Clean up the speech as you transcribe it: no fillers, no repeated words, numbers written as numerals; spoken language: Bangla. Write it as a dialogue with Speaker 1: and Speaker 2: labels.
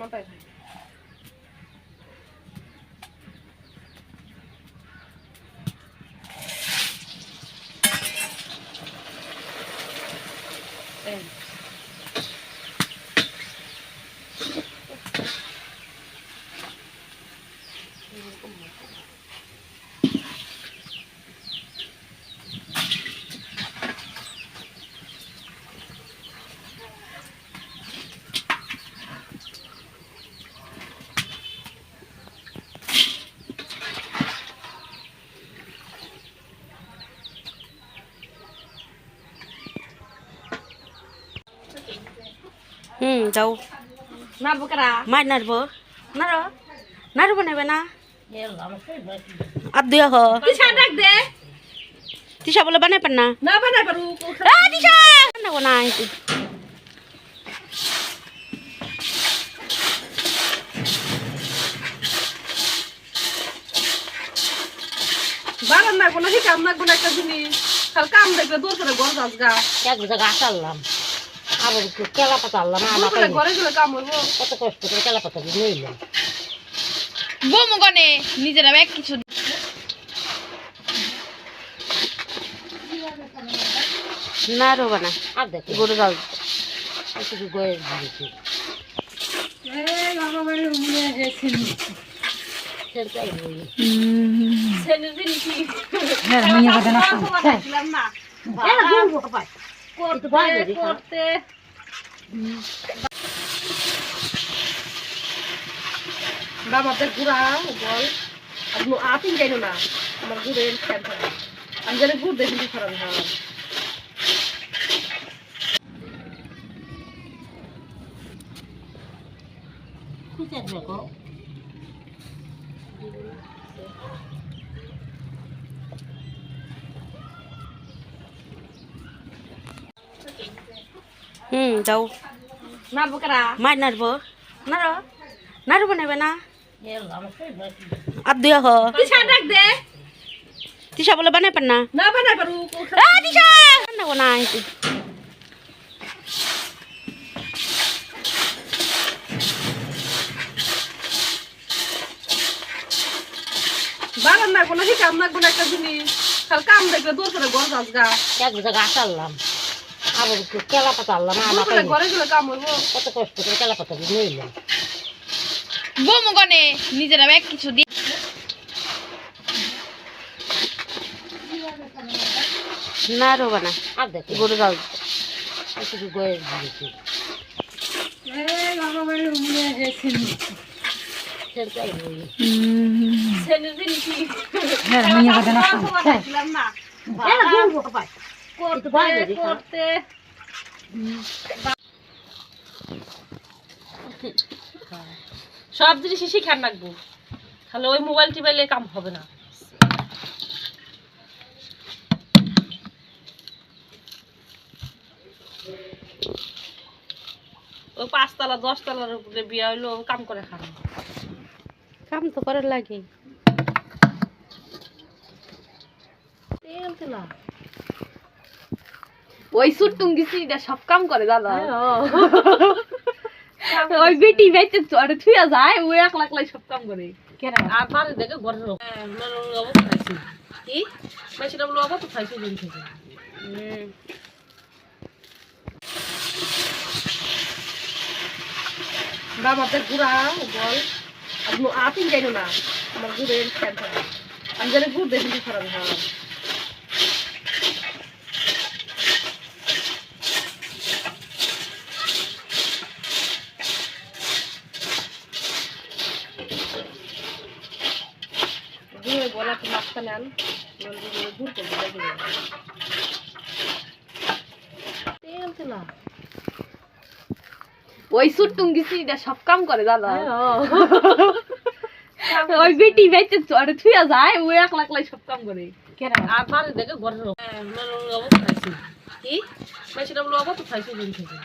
Speaker 1: মাথায়
Speaker 2: যাও
Speaker 1: নাড়বো কারা
Speaker 2: মার নাড়বো নাড়ো নাড়বো নেবে না আর দুই হ
Speaker 1: তিশা ডাক দে
Speaker 2: তিশা বলে বানাই পার না
Speaker 1: না বানাই পারু
Speaker 2: তিশা বানাবো না
Speaker 1: বানান না কোনো হিকাম না কোনো একটা জিনিস খাল কাম দেখলে দূর করে ঘর যাস গা
Speaker 2: এক জায়গা আসারলাম আবার একটু কেলা পাতা আনলাম
Speaker 1: দূর করে ঘরে গেলে কাম হইব
Speaker 2: কত কষ্ট করে কেলা পাতা দিয়ে নিলাম
Speaker 1: বমু গনে নিজেরা এক কিছু
Speaker 2: না রোবা না আর দেখি গরু জাল শুধু গয়ে দিয়েছি
Speaker 1: বাবাদের গুড়া বল আপনি যাই না আমার গুড়ের আমি জানি গুড় দেখি খারাপ হয়
Speaker 2: যাও
Speaker 1: নাড়বো কারা
Speaker 2: মার নাড়বো নাড়ো নাড়বো নেবে না আর দুই হ
Speaker 1: তিশা ডাক দে
Speaker 2: তিশা বলে বানাই পার না
Speaker 1: না বানাই পারু
Speaker 2: তিশা বানাবো না
Speaker 1: বানান না কোনো হিকাম না কোনো একটা জিনিস খাল কাম দেখলে দূর করে ঘর যাস গা
Speaker 2: এক জায়গা আসারলাম আবার একটু কেলা পাতা আনলাম
Speaker 1: দূর করে ঘরে গেলে কাম হইব
Speaker 2: কত কষ্ট করে কেলা পাতা দিয়ে নিলাম
Speaker 1: বমু গনে নিজেরা এক কিছু দি
Speaker 2: না রোবা না আর দেখি গরু জাল শুধু গয়ে দিয়েছি
Speaker 1: সব জিনিস শিখান রাখবো তাহলে ওই মোবাইল টিপাইলে কাম হবে না ওই 5 তলা 10 তলার উপরে বিয়া হইলো কাম করে খান
Speaker 2: কাম তো করার লাগে
Speaker 1: ওই সুটুং গেছি এটা সব কাম করে দাদা ওই বেটি বেচে চড়ে থুয়া যায় ও একলা একলাই সব কাম করে
Speaker 2: কেন
Speaker 1: আর বাড়ি দেখে ঘরের অবস্থা খাইছি কি মেশিন বলে অবস্থা খাইছি দিন থেকে বাবাদের গুড়া বল আপনি যাই না আমার গুড়ের আমি জানি গুড় দেখি খারাপ হয় বলা একটু মাছটা নেন দূর করবো তেল তেলা
Speaker 2: ওই সুটুঙ্গি সিটা সব কাম করে দাদা ওই বেটি বেটি চড়ে থুয়া যায় ওই একলা একলাই সব কাম করে
Speaker 1: কেন আর বাড়ি দেখে ঘরের অবস্থা খাইছি
Speaker 2: কি
Speaker 1: বেশিটা বলো অবস্থা খাইছি দিন থেকে